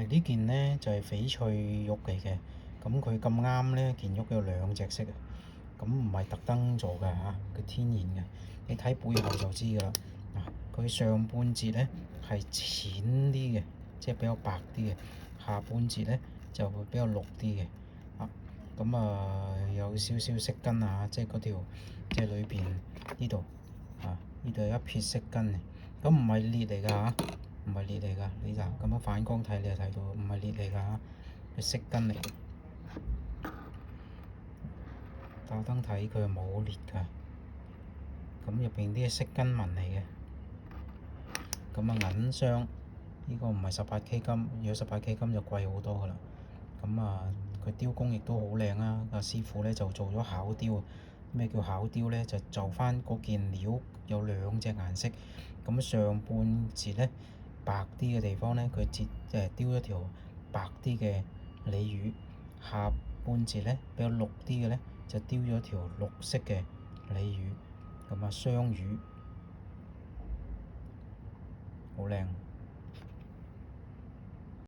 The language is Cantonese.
呢件呢就係翡翠玉嚟嘅，咁佢咁啱呢件玉有兩隻色啊，咁唔係特登做嘅嚇，佢天然嘅，你睇背後就知㗎啦。佢上半截呢係淺啲嘅，即係比較白啲嘅，下半截呢就會比較綠啲嘅。咁有少少色根啊，即係嗰條即係裏邊呢度呢度有一撇色根嘅，咁唔係裂嚟㗎嚇。唔係裂嚟㗎，你就咁樣反光睇，你就睇到唔係裂嚟㗎，係色根嚟嘅。打燈睇佢係冇裂㗎，咁入邊啲係色根紋嚟嘅。咁銀鑲呢個唔係18K金，如果18K金就貴好多㗎啦。佢雕工亦都好靚啊！師傅呢就做咗巧雕。咩叫巧雕呢？就翻嗰件料有兩隻顏色，咁上半截呢，白啲嘅地方呢，佢雕一條白啲嘅鯉魚；下半截呢，比較綠啲嘅呢，就雕咗條綠色嘅鯉魚。雙魚好靚。